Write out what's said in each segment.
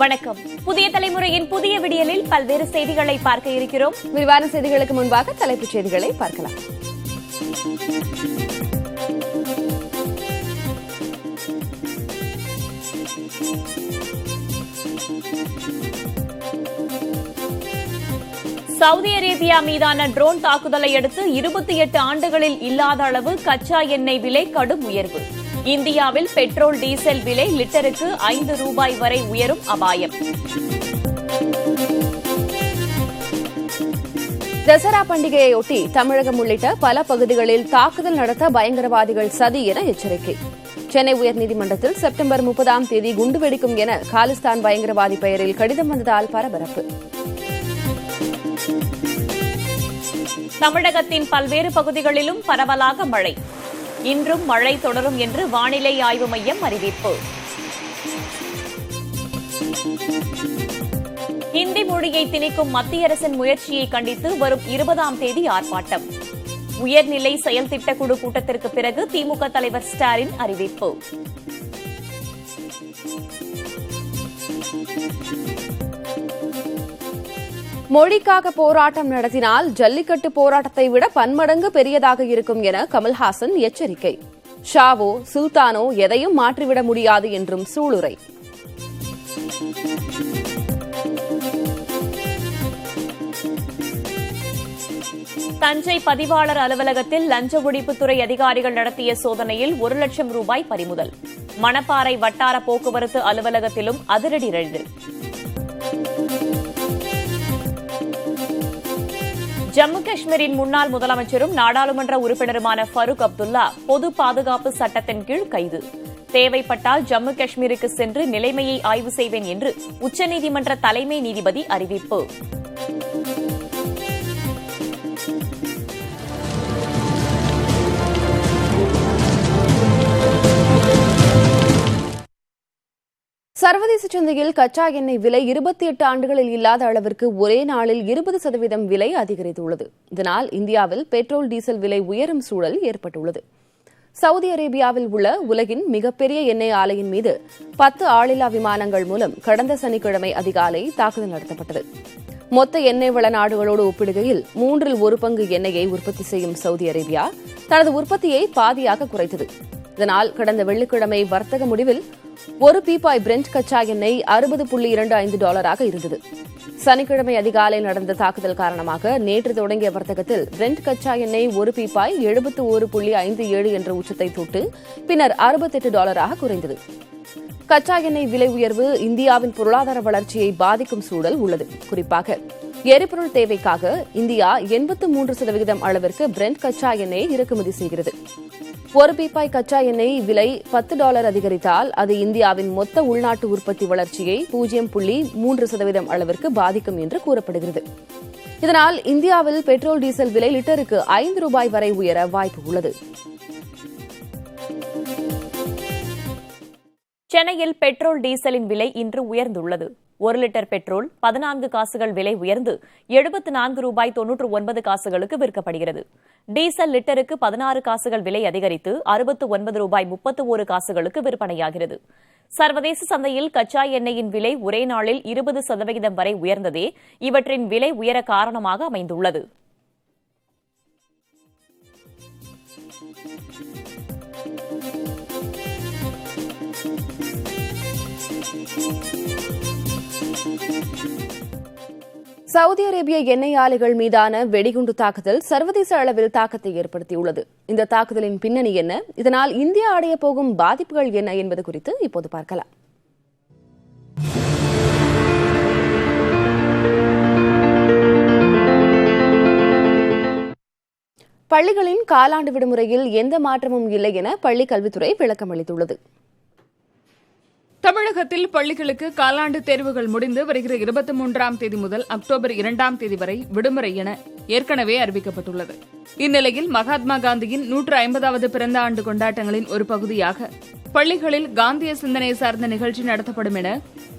வணக்கம். புதிய தலைமுறையின் புதிய விடியலில் பல்வேறு செய்திகளை பார்க்க இருக்கிறோம். விரிவான செய்திகளுக்கு முன்பாக தலைப்புச் செய்திகளை பார்க்கலாம். சவுதி அரேபியா மீதான ட்ரோன் தாக்குதலை அடுத்து 28 ஆண்டுகளில் இல்லாத அளவு கச்சா எண்ணெய் விலை கடும் உயர்வு. இந்தியாவில் பெட்ரோல் டீசல் விலை லிட்டருக்கு ₹5 வரை உயரும் அபாயம். தசரா பண்டிகையையொட்டி தமிழகம் உள்ளிட்ட பல பகுதிகளில் தாக்குதல் நடத்த பயங்கரவாதிகள் சதி என எச்சரிக்கை. சென்னை உயர்நீதிமன்றத்தில் செப்டம்பர் 30ஆம் தேதி குண்டு வெடிக்கும் என காலிஸ்தான் பயங்கரவாதி பெயரில் கடிதம் வந்ததால் பரபரப்பு. தமிழகத்தின் பல்வேறு பகுதிகளிலும் பரவலாக மழை. இன்றும் மழை தொடரும் என்று வானிலை ஆய்வு மையம் அறிவிப்பு. ஹிந்தி மொழியை திணிக்கும் மத்திய அரசின் முயற்சியை கண்டித்து வரும் 20ஆம் தேதி ஆர்ப்பாட்டம். உயர்நிலை செயல் திட்டக்குழு கூட்டத்திற்கு பிறகு திமுக தலைவர் ஸ்டாலின் அறிவிப்பு. மொழிக்காக போராட்டம் நடத்தினால் ஜல்லிக்கட்டு போராட்டத்தை விட பன்மடங்கு பெரியதாக இருக்கும் என கமல்ஹாசன் எச்சரிக்கை. ஷாவோ சுல்தானோ எதையும் மாற்றிவிட முடியாது என்றும் சூளுரை. தஞ்சை பதிவாளர் அலுவலகத்தில் லஞ்ச ஒழிப்புத்துறை அதிகாரிகள் நடத்திய சோதனையில் ₹1,00,000 பறிமுதல். மணப்பாறை வட்டார போக்குவரத்து அலுவலகத்திலும் அதிரடி ரெய்டு. ஜம்மு காஷ்மீரின் முன்னாள் முதலமைச்சரும் நாடாளுமன்ற உறுப்பினருமான ஃபரூக் அப்துல்லா பொது பாதுகாப்பு சட்டத்தின் கீழ் கைது. தேவைப்பட்டால் ஜம்மு காஷ்மீருக்கு சென்று நிலைமையை ஆய்வு செய்வேன் என்று உச்சநீதிமன்ற தலைமை நீதிபதி அறிவிப்பு. சர்வதேச சந்தையில் கச்சா எண்ணெய் விலை 28 ஆண்டுகளில் இல்லாத அளவிற்கு ஒரே நாளில் 20% விலை அதிகரித்துள்ளது. இதனால் இந்தியாவில் பெட்ரோல் டீசல் விலை உயரும் சூழல் ஏற்பட்டுள்ளது. சவுதி அரேபியாவில் உள்ள உலகின் மிகப்பெரிய எண்ணெய் ஆலையின் மீது 10 ஆளில்லா விமானங்கள் மூலம் கடந்த சனிக்கிழமை அதிகாலை தாக்குதல் நடத்தப்பட்டது. மொத்த எண்ணெய் வள நாடுகளோடு ஒப்பிடுகையில் 1/3 பங்கு எண்ணெயை உற்பத்தி செய்யும் சவுதி அரேபியா தனது உற்பத்தியை பாதியாக குறைத்தது. இதனால் கடந்த வெள்ளிக்கிழமை வர்த்தக முடிவில் ஒரு பீப்பாய் பிரெண்ட் கச்சா எண்ணெய் $60.25 இருந்தது. சனிக்கிழமை அதிகாலை நடந்த தாக்குதல் காரணமாக நேற்று தொடங்கிய வர்த்தகத்தில் பிரெண்ட் கச்சா எண்ணெய் ஒரு பீப்பாய் $71.57 என்ற உச்சத்தை தொட்டு பின்னர் $68 குறைந்தது. கச்சா எண்ணெய் விலை உயர்வு இந்தியாவின் பொருளாதார வளர்ச்சியை பாதிக்கும் சூழல் உள்ளது. குறிப்பாக எரிபொருள் தேவைக்காக இந்தியா 83% அளவிற்கு பிரெண்ட் கச்சா எண்ணெய் இறக்குமதி செய்கிறது. ஒரு பீப்பாய் கச்சா எண்ணெய் விலை $10 அதிகரித்தால் அது இந்தியாவின் மொத்த உள்நாட்டு உற்பத்தி வளர்ச்சியை 0.3% அளவிற்கு பாதிக்கும் என்று கூறப்படுகிறது. இதனால் இந்தியாவில் பெட்ரோல் டீசல் விலை லிட்டருக்கு ₹5 வரை உயர வாய்ப்பு உள்ளது. சென்னையில் பெட்ரோல் டீசலின் விலை இன்று உயர்ந்துள்ளது. 1 லிட்டர் பெட்ரோல் 14 காசுகள் விலை உயர்ந்து ₹74.99 விற்கப்படுகிறது. டீசல் லிட்டருக்கு 16 காசுகள் விலை அதிகரித்து ₹69.31 விற்பனையாகிறது. சர்வதேச சந்தையில் கச்சா எண்ணெயின் விலை ஒரே நாளில் 20% வரை உயர்ந்ததே இவற்றின் விலை உயர காரணமாக அமைந்துள்ளது. சவுதி அரேபிய எண்ணெய் ஆலைகள் மீதான வெடிகுண்டு தாக்குதல் சர்வதேச அளவில் தாக்கத்தை ஏற்படுத்தியுள்ளது. இந்த தாக்குதலின் பின்னணி என்ன, இதனால் இந்தியா அடைய போகும் பாதிப்புகள் என்ன என்பது குறித்து இப்போது பார்க்கலாம். பள்ளிகளின் காலாண்டு விடுமுறையில் எந்த மாற்றமும் இல்லை என பள்ளிக் கல்வித்துறை விளக்கம் அளித்துள்ளது. தமிழகத்தில் பள்ளிகளுக்கு காலாண்டு தேர்வுகள் முடிந்து வருகிற 23ஆம் தேதி முதல் அக்டோபர் 2ஆம் தேதி வரை விடுமுறை என ஏற்கனவே அறிவிக்கப்பட்டுள்ளது. இந்நிலையில் மகாத்மா காந்தியின் 150வது பிறந்த ஆண்டு கொண்டாட்டங்களின் ஒரு பகுதியாக பள்ளிகளில் காந்திய சிந்தனை சார்ந்த நிகழ்ச்சி நடத்தப்படும் என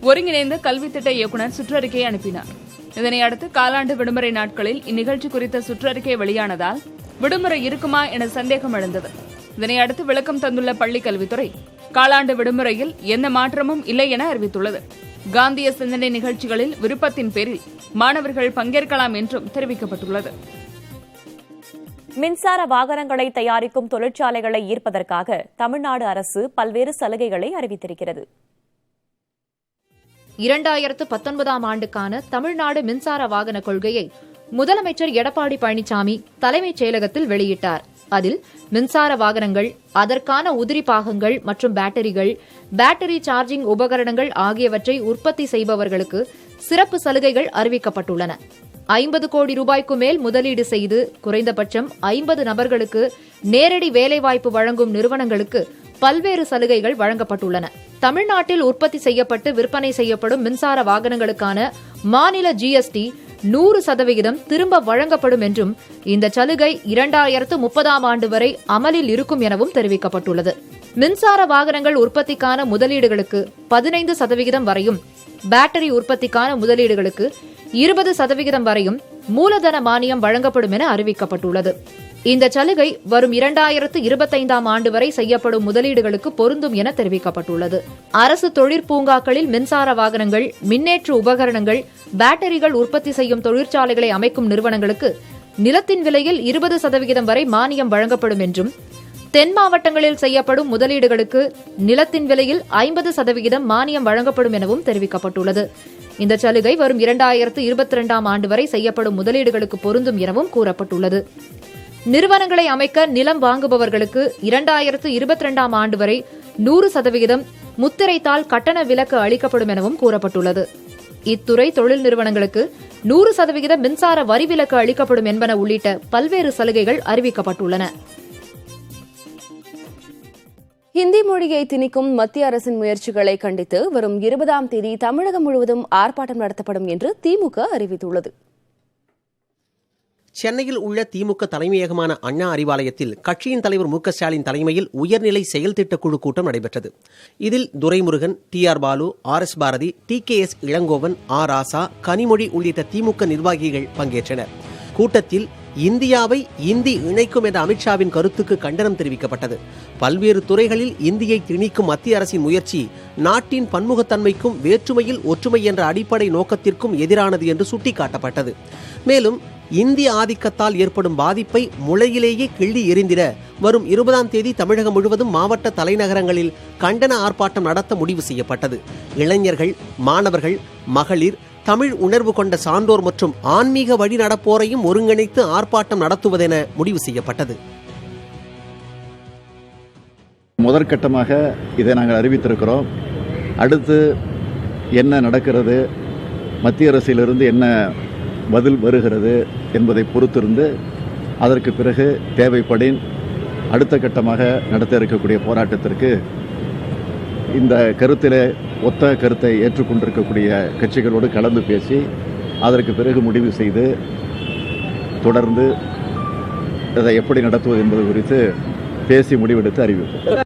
ஒருங்கிணைந்த கல்வி திட்ட இயக்குநர் சுற்றறிக்கை அனுப்பினார். இதனையடுத்து காலாண்டு விடுமுறை நாட்களில் இந்நிகழ்ச்சி குறித்த சுற்றறிக்கை வெளியானதால் விடுமுறை இருக்குமா என சந்தேகம் எழுந்தது. இதனையடுத்து விளக்கம் தந்துள்ள பள்ளிக் கல்வித்துறை காலாண்டு விடுமுறையில் எந்த மாற்றமும் இல்லை என அறிவித்துள்ளது. காந்திய சிந்தனை நிகழ்ச்சிகளில் விருப்பத்தின் பேரில் மாணவர்கள் பங்கேற்கலாம் என்றும் தெரிவிக்கப்பட்டுள்ளது. மின்சார வாகனங்களை தயாரிக்கும் தொழிற்சாலைகளை ஈர்ப்பதற்காக தமிழ்நாடு அரசு பல்வேறு சலுகைகளை அறிவித்திருக்கிறது. 2019ஆம் ஆண்டுக்கான தமிழ்நாடு மின்சார வாகன கொள்கையை முதலமைச்சர் எடப்பாடி பழனிசாமி தலைமைச் செயலகத்தில் வெளியிட்டார். அதில் மின்சார வாகனங்கள், அதற்கான உதிரி பாகங்கள் மற்றும் பேட்டரிகள், பேட்டரி சார்ஜிங் உபகரணங்கள் ஆகியவற்றை உற்பத்தி செய்பவர்களுக்கு சிறப்பு சலுகைகள் அறிவிக்கப்பட்டுள்ளன. 50 கோடி ரூபாய்க்கு மேல் முதலீடு செய்து குறைந்தபட்சம் 50 நபர்களுக்கு நேரடி வேலைவாய்ப்பு வழங்கும் நிறுவனங்களுக்கு பல்வேறு சலுகைகள் வழங்கப்பட்டுள்ளன. தமிழ்நாட்டில் உற்பத்தி செய்யப்பட்டு விற்பனை செய்யப்படும் மின்சார வாகனங்களுக்கான மாநில GST 100% திரும்ப வழங்கப்படும் என்றும் இந்த சலுகை 2030ஆம் ஆண்டு வரை அமலில் இருக்கும் எனவும் தெரிவிக்கப்பட்டுள்ளது. மின்சார வாகனங்கள் உற்பத்திக்கான முதலீடுகளுக்கு 15% வரையும், பேட்டரி உற்பத்திக்கான முதலீடுகளுக்கு 20% வரையும் மூலதன மானியம் வழங்கப்படும் என அறிவிக்கப்பட்டுள்ளது. இந்த சலுகை வரும் 2025ஆம் ஆண்டு வரை செய்யப்படும் முதலீடுகளுக்கு பொருந்தும் என தெரிவிக்கப்பட்டுள்ளது. அரசு தொழிற்பூங்காக்களில் மின்சார வாகனங்கள், மின்னேற்ற உபகரணங்கள், பேட்டரிகள் உற்பத்தி செய்யும் தொழிற்சாலைகளை அமைக்கும் நிறுவனங்களுக்கு நிலத்தின் விலையில் 20% வரை மானியம் வழங்கப்படும் என்றும், தென் மாவட்டங்களில் செய்யப்படும் முதலீடுகளுக்கு நிலத்தின் விலையில் 50% மானியம் வழங்கப்படும் எனவும் தெரிவிக்கப்பட்டுள்ளது. இந்த சலுகை வரும் 2022ஆம் ஆண்டு வரை செய்யப்படும் முதலீடுகளுக்கு பொருந்தும் எனவும் கூறப்பட்டுள்ளது. நிறுவனங்களை அமைக்க நிலம் வாங்குபவர்களுக்கு 2022ஆம் ஆண்டு வரை 100% முத்திரைத்தாள் கட்டண விலக்கு அளிக்கப்படும் எனவும் கூறப்பட்டுள்ளது. இத்துறை தொழில் நிறுவனங்களுக்கு 100% மின்சார வரி விலக்கு அளிக்கப்படும் என்பன உள்ளிட்ட பல்வேறு சலுகைகள் அறிவிக்கப்பட்டுள்ளன. ஹிந்தி மொழியை திணிக்கும் மத்திய அரசின் முயற்சிகளை கண்டித்து வரும் 20ஆம் தேதி தமிழகம் முழுவதும் ஆர்ப்பாட்டம் நடத்தப்படும் என்று திமுக அறிவித்துள்ளது. சென்னையில் உள்ள திமுக தலைமையகமான அண்ணா அறிவாலயத்தில் கட்சியின் தலைவர் மு.க. ஸ்டாலின் தலைமையில் உயர்நிலை செயல்திட்டக் குழு கூட்டம் நடைபெற்றது. இதில் Duraimurugan, TR Balu, RS Bharathi, TKS Elangovan, R ராசா, கனிமொழி உள்ளிட்ட திமுக நிர்வாகிகள் பங்கேற்றனர். கூட்டத்தில் இந்தியாவை இந்தி இணைக்கும் என்ற அமித்ஷாவின் கருத்துக்கு கண்டனம் தெரிவிக்கப்பட்டது. பல்வேறு துறைகளில் இந்தியை திணிக்கும் மத்திய அரசின் முயற்சி நாட்டின் பன்முகத்தன்மைக்கும் வேற்றுமையில் ஒற்றுமை என்ற அடிப்படை நோக்கத்திற்கும் எதிரானது என்று சுட்டிக்காட்டப்பட்டது. மேலும் இந்திய ஆதிக்கத்தால் ஏற்படும் பாதிப்பை முளையிலேயே கிள்ளி எறிந்திட வரும் 20ஆம் தேதி தமிழகம் முழுவதும் மாவட்ட தலைநகரங்களில் கண்டன ஆர்ப்பாட்டம் நடத்த முடிவு செய்யப்பட்டது. இளைஞர்கள், மாணவர்கள், மகளிர், தமிழ் உணர்வு கொண்ட சான்றோர் மற்றும் ஆன்மீக வழி நடப்போரையும் ஒருங்கிணைத்து ஆர்ப்பாட்டம் நடத்துவதென முடிவு செய்யப்பட்டது. முதற்கட்டமாக இதை நாங்கள் அறிவித்திருக்கிறோம். அடுத்து என்ன நடக்கிறது, மத்திய அரசிலிருந்து என்ன பதில் வருகிறது என்பதை பொறுத்திருந்து அதற்கு பிறகு தேவைப்படின் அடுத்த கட்டமாக நடத்த இருக்கக்கூடிய போராட்டத்திற்கு இந்த கருத்திலே ஒத்த கருத்தை ஏற்றுக்கொண்டிருக்கக்கூடிய கட்சிகளோடு கலந்து பேசி அதற்கு பிறகு முடிவு செய்து தொடர்ந்து அதை எப்படி நடத்துவது என்பது குறித்து பேசி முடிவெடுத்து அறிவிப்போம்.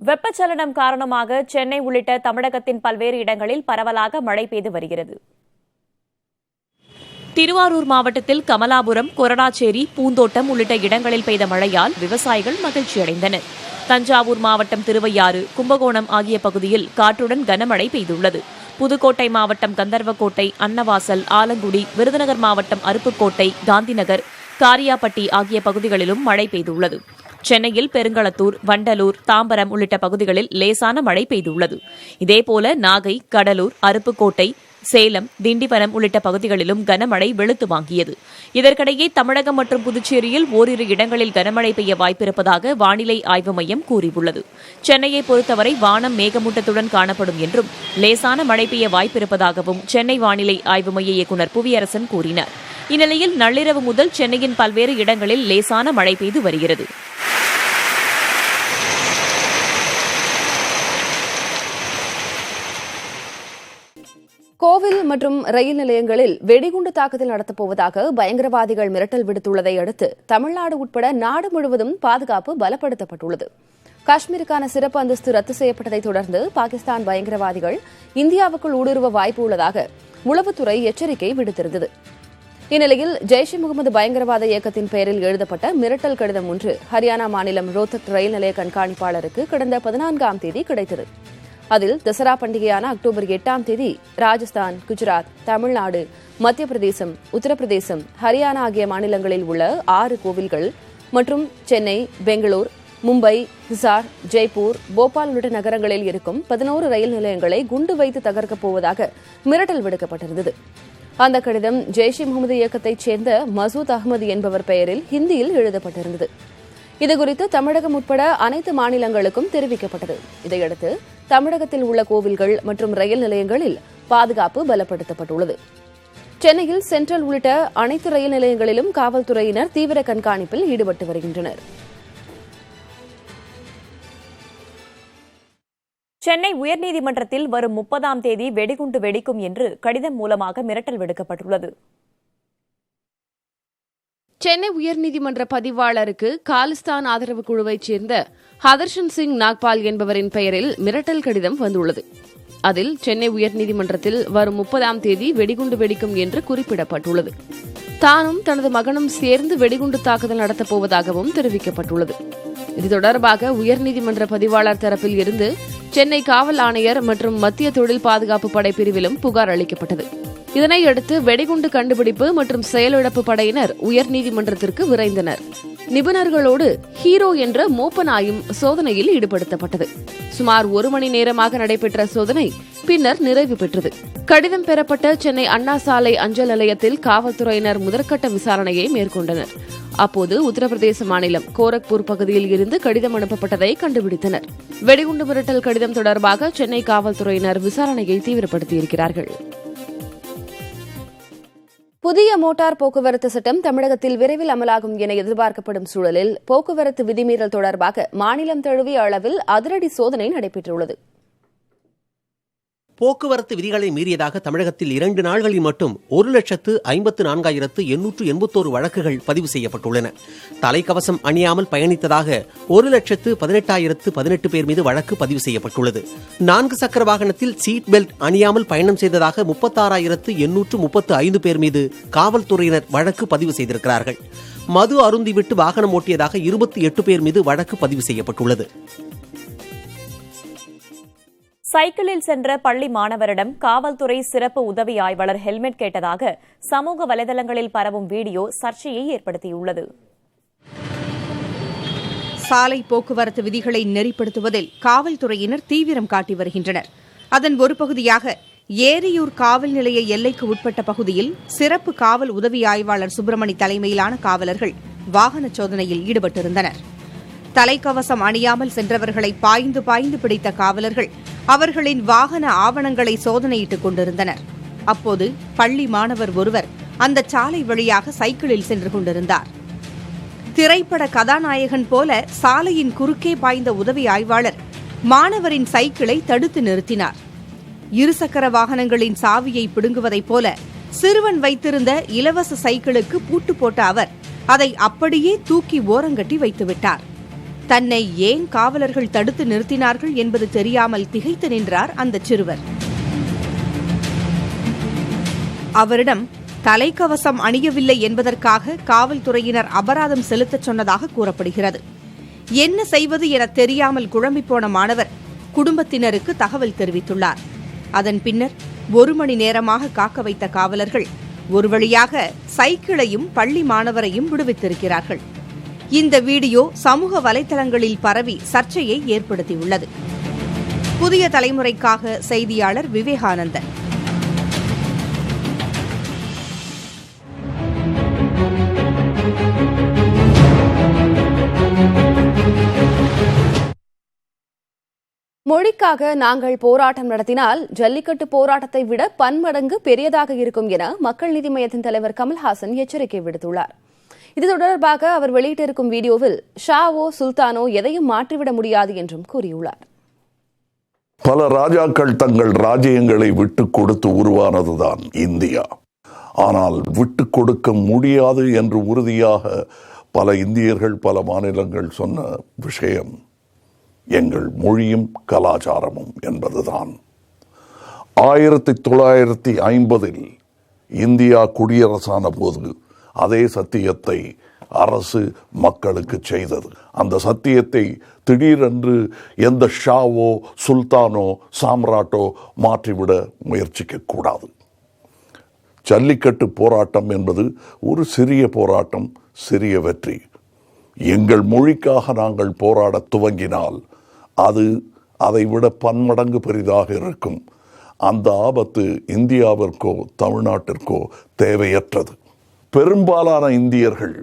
வெப்பச்சலனம் காரணமாக சென்னை உள்ளிட்ட தமிழகத்தின் பல்வேறு இடங்களில் பரவலாக மழை பெய்து வருகிறது. திருவாரூர் மாவட்டத்தில் கமலாபுரம், கொரடாச்சேரி, பூந்தோட்டம் உள்ளிட்ட இடங்களில் பெய்த மழையால் விவசாயிகள் மகிழ்ச்சியடைந்தனர். தஞ்சாவூர் மாவட்டம் திருவையாறு, கும்பகோணம் ஆகிய பகுதியில் காற்றுடன் கனமழை பெய்துள்ளது. புதுக்கோட்டை மாவட்டம் கந்தர்வக்கோட்டை, அன்னவாசல், ஆலங்குடி, விருதுநகர் மாவட்டம் அருப்புக்கோட்டை, காந்திநகர், காரியாபட்டி ஆகிய பகுதிகளிலும் மழை பெய்துள்ளது. சென்னையில் பெருங்களத்தூர், வண்டலூர், தாம்பரம் உள்ளிட்ட பகுதிகளில் லேசான மழை பெய்துள்ளது. இதேபோல நாகை, கடலூர், அருப்புக்கோட்டை, சேலம், திண்டிவனம் உள்ளிட்ட பகுதிகளிலும் கனமழை வெளுத்து வாங்கியது. இதற்கிடையே தமிழகம் மற்றும் புதுச்சேரியில் ஓரிரு இடங்களில் கனமழை பெய்ய வாய்ப்பிருப்பதாக வானிலை ஆய்வு மையம் கூறியுள்ளது. சென்னையை பொறுத்தவரை வானம் மேகமூட்டத்துடன் காணப்படும் என்றும் லேசான மழை பெய்ய வாய்ப்பிருப்பதாகவும் சென்னை வானிலை ஆய்வு மைய இயக்குநர் புவியரசன் கூறினார். இந்நிலையில் நள்ளிரவு முதல் சென்னையின் பல்வேறு இடங்களில் லேசான மழை பெய்து வருகிறது. கோவில் மற்றும் ரயில் நிலையங்களில் வெடிகுண்டு தாக்குதல் நடத்தப்போவதாக பயங்கரவாதிகள் மிரட்டல் விடுத்துள்ளதை அடுத்து தமிழ்நாடு உட்பட நாடு முழுவதும் பாதுகாப்பு பலப்படுத்தப்பட்டுள்ளது. காஷ்மீருக்கான சிறப்பு அந்தஸ்து ரத்து செய்யப்பட்டதை தொடர்ந்து பாகிஸ்தான் பயங்கரவாதிகள் இந்தியாவுக்குள் ஊடுருவ வாய்ப்பு உள்ளதாக உளவுத்துறை எச்சரிக்கை விடுத்திருந்தது. இந்நிலையில் ஜெய்ஷ்-இ முகமது பயங்கரவாத இயக்கத்தின் பெயரில் எழுதப்பட்ட மிரட்டல் கடிதம் ஒன்று ஹரியானா மாநிலம் ரோத்தக் ரயில் நிலைய கண்காணிப்பாளருக்கு கடந்த 14ஆம் தேதி கிடைத்தது. அதில் தசரா பண்டிகையான அக்டோபர் 8ஆம் தேதி ராஜஸ்தான், குஜராத், தமிழ்நாடு, மத்திய பிரதேசம், உத்தரப்பிரதேசம், ஹரியானா ஆகிய மாநிலங்களில் உள்ள 6 கோவில்கள் மற்றும் சென்னை, பெங்களூர், மும்பை, ஹிசார், ஜெய்ப்பூர், போபால் உள்ளிட்ட நகரங்களில் இருக்கும் 11 ரயில் நிலையங்களை குண்டு வைத்து தகர்க்கப் போவதாக மிரட்டல் விடுக்கப்பட்டிருந்தது. அந்த கடிதம் ஜெய்ஷ்-இ முகமது இயக்கத்தைச் சேர்ந்த மசூத் அகமது என்பவர் பெயரில் ஹிந்தியில் எழுதப்பட்டிருந்தது. இதுகுறித்து தமிழகம் உட்பட அனைத்து மாநிலங்களுக்கும் தெரிவிக்கப்பட்டது. இதையடுத்து தமிழகத்தில் உள்ள கோவில்கள் மற்றும் ரயில் நிலையங்களில் பாதுகாப்பு பலப்படுத்தப்பட்டுள்ளது. சென்னையில் சென்ட்ரல் உள்ளிட்ட அனைத்து ரயில் நிலையங்களிலும் காவல்துறையினர் தீவிர கண்காணிப்பில் ஈடுபட்டு வருகின்றனர். சென்னை உயர்நீதிமன்றத்தில் வரும் 30ஆம் தேதி வெடிகுண்டு வெடிக்கும் என்று கடிதம் மூலமாக மிரட்டல் விடுக்கப்பட்டுள்ளது. சென்னை உயர்நீதிமன்ற பதிவாளருக்கு காலிஸ்தான் ஆதரவு குழுவைச் சேர்ந்த ஹதர்ஷன் சிங் நாக்பால் என்பவரின் பெயரில் மிரட்டல் கடிதம் வந்துள்ளது. அதில் சென்னை உயர்நீதிமன்றத்தில் வரும் 30ஆம் தேதி வெடிகுண்டு வெடிக்கும் என்று குறிப்பிடப்பட்டுள்ளது. தானும் தனது மகனும் சேர்ந்து வெடிகுண்டு தாக்குதல் நடத்தப் போவதாகவும் தெரிவிக்கப்பட்டுள்ளது. இது தொடர்பாக உயர்நீதிமன்ற பதிவாளர் தரப்பில் இருந்து சென்னை காவல் ஆணையர் மற்றும் மத்திய தொழில் பாதுகாப்பு படை பிரிவிலும் புகார் அளிக்கப்பட்டது. இதனையடுத்து வெடிகுண்டு கண்டுபிடிப்பு மற்றும் செயலிழப்பு படையினர் உயர்நீதிமன்றத்திற்கு விரைந்தனர். நிபுணர்களோடு ஹீரோ என்ற மோப்ப நாயும் சோதனையில் ஈடுபடுத்தப்பட்டது. சுமார் 1 மணி நேரமாக நடைபெற்ற சோதனை பின்னர் நிறைவு பெற்றது. கடிதம் பெறப்பட்ட சென்னை அண்ணா சாலை அஞ்சல் நிலையத்தில் காவல்துறையினர் முதற்கட்ட விசாரணையை மேற்கொண்டனர். அப்போது உத்தரப்பிரதேச மாநிலம் கோரக்பூர் பகுதியில் இருந்து கடிதம் அனுப்பப்பட்டதை கண்டுபிடித்தனர். வெடிகுண்டு மிரட்டல் கடிதம் தொடர்பாக சென்னை காவல்துறையினர் விசாரணையை தீவிரப்படுத்தியிருக்கிறார்கள். புதிய மோட்டார் போக்குவரத்து சட்டம் தமிழகத்தில் விரைவில் அமலாகும் என எதிர்பார்க்கப்படும் சூழலில் போக்குவரத்து விதிமீறல் தொடர்பாக மாநிலம் தழுவிய அளவில் அதிரடி சோதனை நடைபெற்றுள்ளது. போக்குவரத்து விதிகளை மீறியதாக தமிழகத்தில் 2 நாள்களில் மட்டும் 1,54,881 வழக்குகள் பதிவு செய்யப்பட்டுள்ளன. தலைக்கவசம் அணியாமல் பயணித்ததாக 1,18,18 பேர் மீது வழக்கு பதிவு செய்யப்பட்டுள்ளது. 4 சக்கர வாகனத்தில் சீட் பெல்ட் அணியாமல் பயணம் செய்ததாக 36,835 பேர் மீது காவல்துறையினர் வழக்கு பதிவு செய்திருக்கிறார்கள். மது அருந்திவிட்டு வாகனம் ஓட்டியதாக 28 பேர் மீது வழக்கு பதிவு செய்யப்பட்டுள்ளது. சைக்கிளில் சென்ற பள்ளி மாணவரிடம் காவல்துறை சிறப்பு உதவி ஆய்வாளர் ஹெல்மெட் கேட்டதாக சமூக வலைதளங்களில் பரவும் வீடியோ சர்ச்சையை ஏற்படுத்தியுள்ளது. சாலை போக்குவரத்து விதிகளை நெறிப்படுத்துவதில் காவல்துறையினர் தீவிரம் காட்டி வருகின்றனர். அதன் ஒரு பகுதியாக ஏரியூர் காவல் நிலைய எல்லைக்கு உட்பட்ட பகுதியில் சிறப்பு காவல் உதவி ஆய்வாளர் சுப்பிரமணி தலைமையிலான காவலர்கள் வாகன சோதனையில் ஈடுபட்டிருந்தனர். தலைக்கவசம் அணியாமல் சென்றவர்களை பாய்ந்து பாய்ந்து பிடித்த காவலர்கள் அவர்களின் வாகன ஆவணங்களை சோதனையிட்டுக் கொண்டிருந்தனர். அப்போது பள்ளி மாணவர் ஒருவர் அந்த சாலை வழியாக சைக்கிளில் சென்று கொண்டிருந்தார். திரைப்பட கதாநாயகன் போல சாலையின் குறுக்கே பாய்ந்த உதவி ஆய்வாளர் மாணவரின் சைக்கிளை தடுத்து நிறுத்தினார். இருசக்கர வாகனங்களின் சாவியை பிடுங்குவதைப் போல சிறுவன் வைத்திருந்த இலவச சைக்கிளுக்கு பூட்டு போட்ட அவர் அதை அப்படியே தூக்கி ஓரங்கட்டி வைத்துவிட்டார். தன்னை ஏன் காவலர்கள் தடுத்து நிறுத்தினார்கள் என்பது தெரியாமல் திகைத்து நின்றார் அந்த சிறுவர். அவரிடம் தலைக்கவசம் அணியவில்லை என்பதற்காக காவல்துறையினர் அபராதம் செலுத்தச் சொன்னதாக கூறப்படுகிறது. என்ன செய்வது என தெரியாமல் குழம்பிப்போன மாணவர் குடும்பத்தினருக்கு தகவல் தெரிவித்துள்ளார். அதன் பின்னர் 1 மணி நேரமாக காக்க வைத்த காவலர்கள் ஒரு வழியாக சைக்கிளையும் பள்ளி மாணவரையும் விடுவித்திருக்கிறார்கள். இந்த வீடியோ சமூக வலைதளங்களில் பரவி சர்ச்சையை ஏற்படுத்தியுள்ளது. புதிய தலைமுறைக்காக செய்தியாளர் விவேகானந்தன். மொழிக்காக நாங்கள் போராட்டம் நடத்தினால் ஜல்லிக்கட்டு போராட்டத்தை விட பன்மடங்கு பெரியதாக இருக்கும் என மக்கள் நீதி மய்யத்தின் தலைவர் கமல்ஹாசன் எச்சரிக்கை விடுத்துள்ளார். இது தொடர்பாக அவர் வெளியிட்டிருக்கும் வீடியோவில் ஷாவோ சுல்தானோ எதையும் மாற்றிவிட முடியாது என்றும் கூறியுள்ளார். பல ராஜாக்கள் தங்கள் ராஜ்யங்களை விட்டுக் கொடுத்து உருவானதுதான் இந்தியா. ஆனால் விட்டுக் கொடுக்க முடியாது என்று உறுதியாக பல இந்தியர்கள் பல மாநிலங்கள் சொன்ன விஷயம் எங்கள் மொழியும் கலாச்சாரமும் என்பதுதான். 1950 இந்தியா குடியரசான போது அதே சத்தியத்தை அரசு மக்களுக்கு செய்தது. அந்த சத்தியத்தை திடீரென்று எந்த ஷாவோ சுல்தானோ சாம்ராட்டோ மாற்றிவிட முயற்சிக்க கூடாது. ஜல்லிக்கட்டு போராட்டம் என்பது ஒரு சிறிய போராட்டம், சிறிய வெற்றி. எங்கள் மொழிக்காக நாங்கள் போராட துவங்கினால் அது அதைவிட பன்மடங்கு பெரிதாக இருக்கும். அந்த ஆபத்து இந்தியாவிற்கோ தமிழ்நாட்டிற்கோ தேவையற்றது. பெரும்பாலான இந்தியர்கள்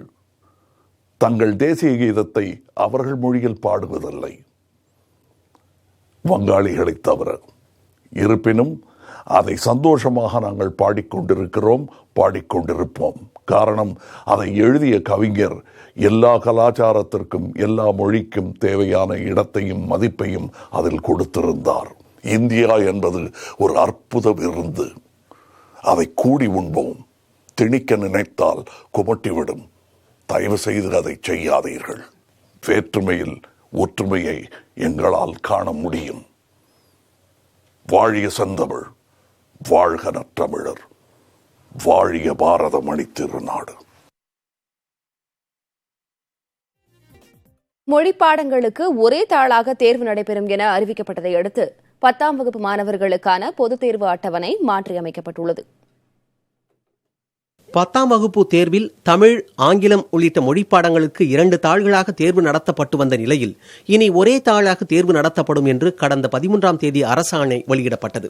தங்கள் தேசிய கீதத்தை அவர்கள் மொழியில் பாடுவதில்லை, வங்காளிகளை தவிர. இருப்பினும் அதை சந்தோஷமாக நாங்கள் பாடிக்கொண்டிருக்கிறோம், பாடிக்கொண்டிருப்போம். காரணம், அதை எழுதிய கவிஞர் எல்லா கலாச்சாரத்திற்கும் எல்லா மொழிக்கும் தேவையான இடத்தையும் மதிப்பையும் அதில் கொடுத்திருந்தார். இந்தியா என்பது ஒரு அற்புத விருந்து. அதை கூடி உண்போம். திணிக்க நினைத்தால் குமட்டிவிடும். தயவு செய்து அதை செய்யாதீர்கள். வேற்றுமையில் ஒற்றுமையை எங்களால் காண முடியும். வாழிய செந்தமிழ், வாழ்க நற்றமிழர், வாழிய பாரத மணி திருநாடு. மொழி பாடங்களுக்கு ஒரே தாளாக தேர்வு நடைபெறும் என அறிவிக்கப்பட்டதை அடுத்து 10ஆம் வகுப்பு மாணவர்களுக்கான பொதுத் தேர்வு அட்டவணை மாற்றியமைக்கப்பட்டுள்ளது. 10ஆம் வகுப்பு தேர்வில் தமிழ், ஆங்கிலம் உள்ளிட்ட மொழிப்பாடங்களுக்கு 2 தாள்களாக தேர்வு நடத்தப்பட்டு வந்த நிலையில் இனி ஒரே தாளாக தேர்வு நடத்தப்படும் என்று கடந்த 13ஆம் தேதி அரசாணை வெளியிடப்பட்டது.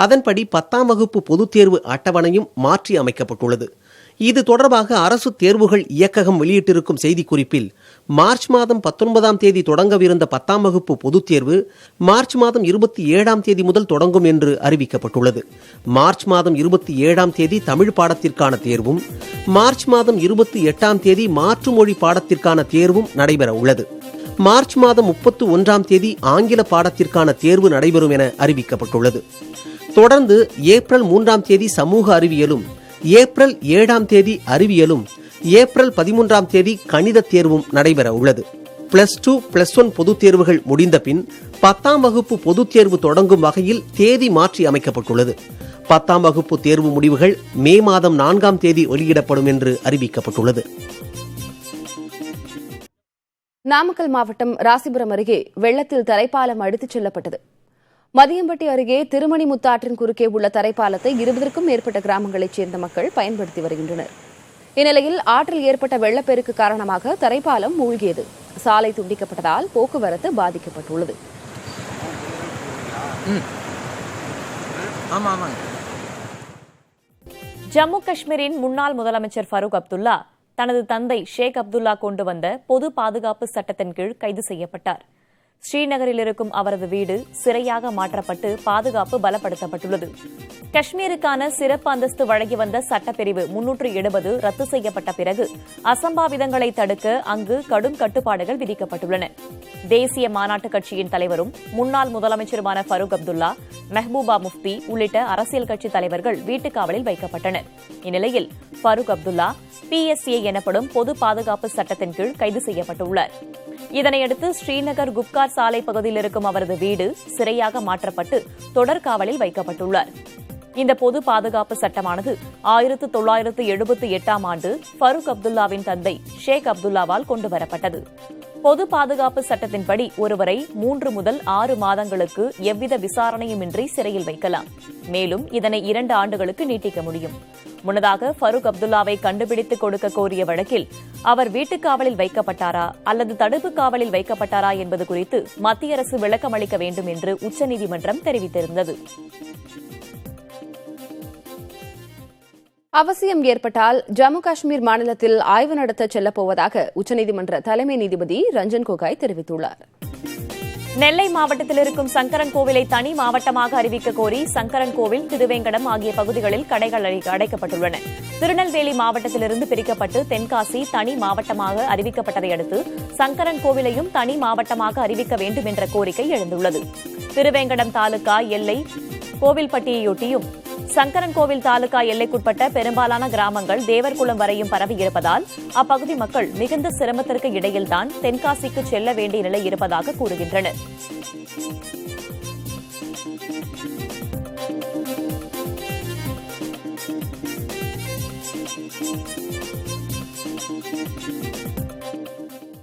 அதன்படி 10ஆம் வகுப்பு பொதுத் தேர்வு அட்டவணையும் மாற்றி அமைக்கப்பட்டுள்ளது. இது தொடர்பாக அரசு தேர்வுகள் இயக்ககம் வெளியிட்டிருக்கும் செய்திக்குறிப்பில் மார்ச் மாதம் 19ஆம் தேதி தொடங்கவிருந்த 10ஆம் வகுப்பு பொதுத் தேர்வு மார்ச் மாதம் 27ஆம் தேதி முதல் தொடங்கும் என்று அறிவிக்கப்பட்டுள்ளது. மார்ச் மாதம் 27ஆம் தேதி தமிழ் பாடத்திற்கான தேர்வும் மார்ச் மாதம் 28ஆம் தேதி மாற்றுமொழி பாடத்திற்கான தேர்வும் நடைபெற உள்ளது. மார்ச் மாதம் 31ஆம் தேதி ஆங்கில பாடத்திற்கான தேர்வு நடைபெறும் என அறிவிக்கப்பட்டுள்ளது. தொடர்ந்து ஏப்ரல் 3ஆம் தேதி சமூக அறிவியலும், ஏப்ரல் 7ஆம் தேதி அறிவியலும், ஏப்ரல் 13ஆம் தேதி கணித தேர்வும் நடைபெற உள்ளது. +2, +1 பொதுத் தேர்வுகள் முடிந்த பின் 10ஆம் வகுப்பு பொதுத் தேர்வு தொடங்கும் வகையில் தேதி மாற்றி அமைக்கப்பட்டுள்ளது. 10ஆம் வகுப்பு தேர்வு முடிவுகள் மே மாதம் 4ஆம் தேதி வெளியிடப்படும் என்று அறிவிக்கப்பட்டுள்ளது. நாமக்கல் மாவட்டம் ராசிபுரம் அருகே வெள்ளத்தில் தரைப்பாலம் அடித்துச் செல்லப்பட்டது. மதியம்பட்டி அருகே திருமணி முத்தாற்றின் குறுக்கே உள்ள தரைப்பாலத்தை 20க்கும் மேற்பட்ட கிராமங்களைச் சேர்ந்த மக்கள் பயன்படுத்தி வருகின்றனர். இந்நிலையில் ஆற்றில் ஏற்பட்ட வெள்ளப்பெருக்கு காரணமாக தரைப்பாலம் மூழ்கியது. சாலை துண்டிக்கப்பட்டதால் போக்குவரத்து பாதிக்கப்பட்டுள்ளது. ஜம்மு காஷ்மீரின் முன்னாள் முதலமைச்சர் ஃபரூக் அப்துல்லா தனது தந்தை ஷேக் அப்துல்லா கொண்டு வந்த பொது பாதுகாப்பு சட்டத்தின் கீழ் கைது செய்யப்பட்டார். ஸ்ரீநகரில் இருக்கும் அவரது வீடு சிறையாக மாற்றப்பட்டு பாதுகாப்பு பலப்படுத்தப்பட்டுள்ளது. காஷ்மீருக்கான சிறப்பு அந்தஸ்து வழங்கி வந்த சட்டப்பிரிவு 370 ரத்து செய்யப்பட்ட பிறகு அசம்பாவிதங்களை தடுக்க அங்கு கடும் கட்டுப்பாடுகள் விதிக்கப்பட்டுள்ளன. தேசிய மாநாட்டுக் கட்சியின் தலைவரும் முன்னாள் முதலமைச்சருமான ஃபரூக் அப்துல்லா, மெஹபூபா முஃப்தி உள்ளிட்ட அரசியல் கட்சித் தலைவர்கள் வீட்டுக்காவலில் வைக்கப்பட்டனர். இந்நிலையில் ஃபரூக் அப்துல்லா PSA எனப்படும் பொது பாதுகாப்பு சட்டத்தின் கீழ் கைது செய்யப்பட்டுள்ளார். இதனையடுத்து ஸ்ரீநகர் குப்கார் சாலை பகுதியில் இருக்கும் அவரது வீடு சிறையாக மாற்றப்பட்டு தொடர் காவலில் வைக்கப்பட்டுள்ளார். இந்த பொது பாதுகாப்பு சட்டமானது 1978ஆம் ஆண்டு ஃபரூக் அப்துல்லாவின் தந்தை ஷேக் அப்துல்லாவால் கொண்டுவரப்பட்டது. பொது பாதுகாப்பு சட்டத்தின்படி ஒருவரை 3 முதல் 6 மாதங்களுக்கு எவ்வித விசாரணையுமின்றி சிறையில் வைக்கலாம். மேலும் இதனை 2 ஆண்டுகளுக்கு நீட்டிக்க முடியும். முன்னதாக ஃபரூக் அப்துல்லாவை கண்டுபிடித்துக் கொடுக்க கோரிய வழக்கில் அவர் வீட்டுக்காவலில் வைக்கப்பட்டாரா அல்லது தடுப்பு காவலில் வைக்கப்பட்டாரா என்பது குறித்து மத்திய அரசு விளக்கம் அளிக்க வேண்டும் என்று உச்சநீதிமன்றம் தெரிவித்திருந்தது. அவசியம் ஏற்பட்டால் ஜம்மு காஷ்மீர் மாநிலத்தில் ஆய்வு நடத்த செல்லப்போவதாக உச்சநீதிமன்ற தலைமை நீதிபதி ரஞ்சன் கோகாய் தெரிவித்துள்ளார். நெல்லை மாவட்டத்தில் இருக்கும் சங்கரன் கோவிலை தனி மாவட்டமாக அறிவிக்க கோரி சங்கரன் கோவில், திருவேங்கடம் ஆகிய பகுதிகளில் கடைகள் அடைக்கப்பட்டுள்ளன. திருநெல்வேலி மாவட்டத்திலிருந்து பிரிக்கப்பட்டு தென்காசி தனி மாவட்டமாக அறிவிக்கப்பட்டதை அடுத்து சங்கரன் கோவிலையும் தனி மாவட்டமாக அறிவிக்க வேண்டும் என்ற கோரிக்கை எழுந்துள்ளது. திருவேங்கடம் தாலுகா எல்லை கோவில்பட்டியையொட்டியும் சங்கரன் கோவில் தாலுகா எல்லைக்குட்பட்ட பெரும்பாலான கிராமங்கள் தேவர்குளம் வரையும் பரவியிருப்பதால் அப்பகுதி மக்கள் மிகுந்த சிரமத்திற்கு இடையில்தான் தென்காசிக்கு செல்ல வேண்டிய நிலை இருப்பதாக கூறுகின்றனர்.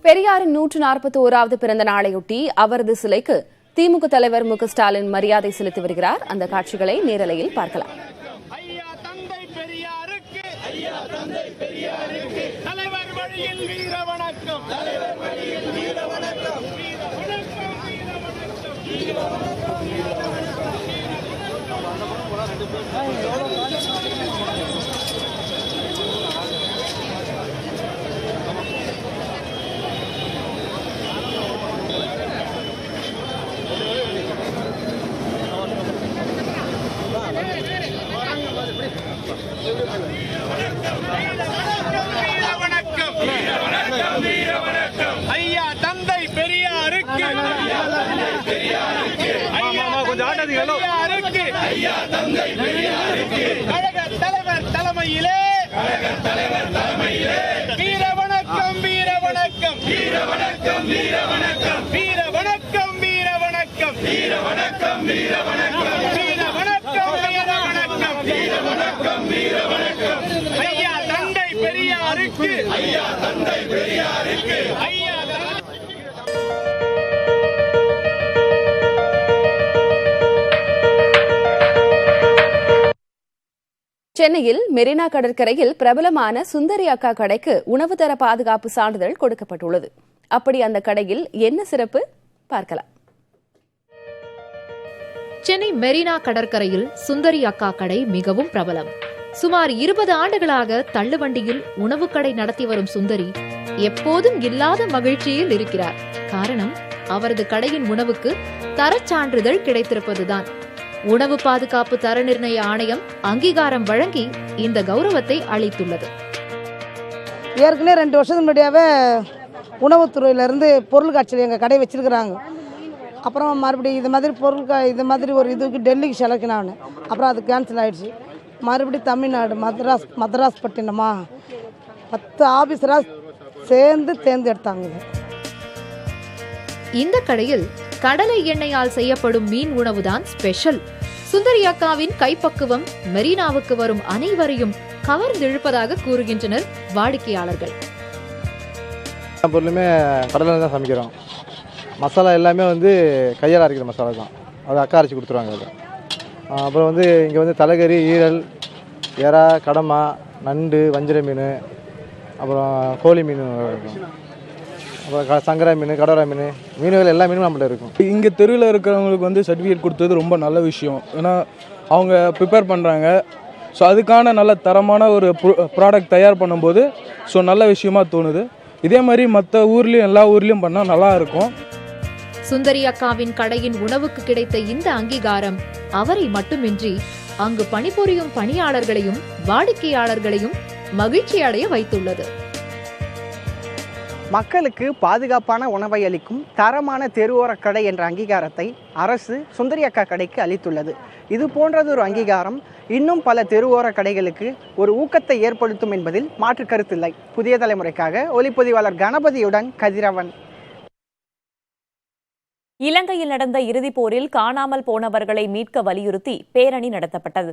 பெரியாரின் 141வது பிறந்த நாளையொட்டி அவரது சிலைக்கு திமுக தலைவர் மு க ஸ்டாலின் மரியாதை செலுத்தி வருகிறார். அந்த காட்சிகளை நேரலையில் பார்க்கலாம். ஐயா தந்தை பெரியாருக்கு கழக தலைவர் தலைமையிலே வீர வணக்கம் வீர வணக்கம் வீர வணக்கம் வீர வணக்கம் வீர வணக்கம் வீர வணக்கம் வீர வணக்கம் வீர வணக்கம் வீர வணக்கம் வீர வணக்கம் வீர வணக்கம் வீர வணக்கம் ஐயா தந்தை பெரியாருக்கு ஐயா தந்தை பெரியாருக்கு ஐயா. சென்னையில் மெரினா கடற்கரையில் பிரபலமான சுந்தரி அக்கா கடைக்கு உணவு தர பாதுகாப்பு சான்றிதழ் கொடுக்கப்பட்டுள்ளது. அப்படி அந்த கடையில் என்ன சிறப்பு பார்க்கலாம். சென்னை மெரினா கடற்கரையில் சுந்தரி அக்கா கடை மிகவும் பிரபலம். சுமார் 20 ஆண்டுகளாக தள்ளுவண்டியில் உணவு கடை நடத்தி வரும் சுந்தரி எப்போதும் இல்லாத மகிழ்ச்சியில் இருக்கிறார். காரணம், அவரது கடையின் உணவுக்கு தரச்சான்றிதழ் கிடைத்திருப்பதுதான். உணவு பாதுகாப்பு தர நிர்ணய ஆணையம் அங்கீகாரம் வழங்கி இந்த கௌரவத்தை அளித்துள்ளது. ஏற்கனவே 2 வருஷத்துக்கு முன்னாடியாவே உணவுத்துறையிலிருந்து பொருள் காட்சியில் எங்கள் கடை வச்சிருக்கிறாங்க. அப்புறம் மறுபடியும் இது மாதிரி ஒரு இதுக்கு டெல்லிக்கு செலக்ட் ஆனேன். அப்புறம் அது கேன்சல் ஆகிடுச்சு. மறுபடியும் தமிழ்நாடு மதராஸ் பட்டினமா 10 ஆபீசராக சேர்ந்து தேர்ந்தெடுத்தாங்க. இந்த கடையில் கடலை எண்ணெயால் செய்யப்படும் மீன் உணவுதான் ஸ்பெஷல். சுந்தரி அக்காவின் கைப்பக்குவம் மெரினாவுக்கு வரும் அனைவரையும் கவர்ந்திழுப்பதாக கூறுகின்றனர் வாடிக்கையாளர்கள். பொருளுமே கடலில் தான் சமைக்கிறோம். மசாலா எல்லாமே கையால் அரைக்கிற மசாலா தான். அது அக்கா அரைச்சி கொடுத்துருவாங்க. அது அப்புறம் இங்கே தலைகறி, ஈரல், எறா, கடமா, நண்டு, வஞ்சிர மீன், அப்புறம் கோழி மீன் இருக்கும். அப்புறம் சங்கரா மீன், கடவரா மீன்கள் எல்லா மீனும் நம்மள்ட்ட இருக்கும். இங்கே தெருவில் இருக்கிறவங்களுக்கு சர்டிஃபிகேட் கொடுத்தது ரொம்ப நல்ல விஷயம். ஏன்னா அவங்க ப்ரிப்பேர் பண்ணுறாங்க. ஸோ அதுக்கான நல்ல தரமான ஒரு ப்ராடக்ட் தயார் பண்ணும்போது நல்ல விஷயமா தோணுது. இதே மாதிரி மற்ற ஊர்லேயும் எல்லா ஊர்லேயும் பண்ணால் நல்லா இருக்கும். சுந்தரி அக்காவின் கடையின் உணவுக்கு கிடைத்த இந்த அங்கீகாரம் அவரை மட்டுமின்றி அங்கு பணிபுரியும் பணியாளர்களையும் வாடிக்கையாளர்களையும் மகிழ்ச்சி அடைய வைத்துள்ளது. மக்களுக்கு பாதுகாப்பான உணவை அளிக்கும் தரமான தெருவோர கடை என்ற அங்கீகாரத்தை அரசு சுந்தரி அக்கா கடைக்கு அளித்துள்ளது. இது போன்றது ஒரு அங்கீகாரம் இன்னும் பல தெருவோர கடைகளுக்கு ஒரு ஊக்கத்தை ஏற்படுத்தும் என்பதில் மாற்று கருத்தில்லை. புதிய தலைமுறைக்காக ஒளிப்பதிவாளர் கணபதியுடன் கதிரவன். இலங்கையில் நடந்த இறுதிப் போரில் காணாமல் போனவர்களை மீட்க வலியுறுத்தி பேரணி நடத்தப்பட்டது.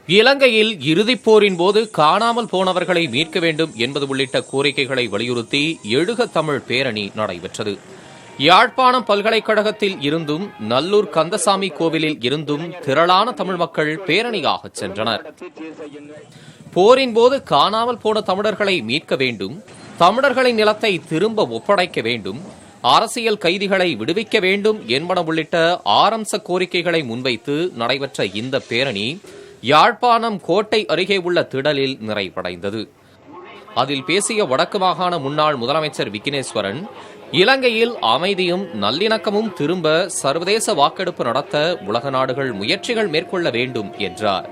இலங்கையில் இறுதிப் போரின் போது காணாமல் போனவர்களை மீட்க வேண்டும் என்பது உள்ளிட்ட கோரிக்கைகளை வலியுறுத்தி எழுக தமிழ் பேரணி நடைபெற்றது. யாழ்ப்பாணம் பல்கலைக்கழகத்தில் இருந்தும் நல்லூர் கந்தசாமி கோவிலில் இருந்தும் திரளான தமிழ் மக்கள் பேரணியாக சென்றனர். போரின் போது காணாமல் போன தமிழர்களை மீட்க வேண்டும், தமிழர்களின் நிலத்தை திரும்ப ஒப்படைக்க வேண்டும், அரசியல் கைதிகளை விடுவிக்க வேண்டும் என்பன உள்ளிட்ட 6 அம்ச கோரிக்கைகளை முன்வைத்து நடைபெற்ற இந்த பேரணி யாழ்ப்பாணம் கோட்டை அருகே உள்ள திடலில் நிறைவடைந்தது. அதில் பேசிய வடக்கு மாகாண முன்னாள் முதலமைச்சர் விக்கினேஸ்வரன், இலங்கையில் அமைதியும் நல்லிணக்கமும் திரும்ப சர்வதேச வாக்கெடுப்பு நடத்த உலக நாடுகள் முயற்சிகள் மேற்கொள்ள வேண்டும் என்றார்.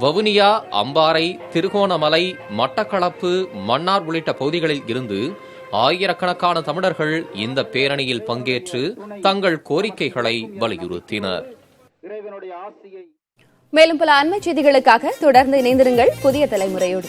வவுனியா, அம்பாறை, திருகோணமலை, மட்டக்களப்பு, மன்னார் உள்ளிட்ட பகுதிகளில் இருந்து ஆயிரக்கணக்கான தமிழர்கள் இந்த பேரணியில் பங்கேற்று தங்கள் கோரிக்கைகளை வலியுறுத்தினர். மேலும் பல அண்மை செய்திகளுக்காக தொடர்ந்து இணைந்திருங்கள் புதிய தலைமுறையோடு.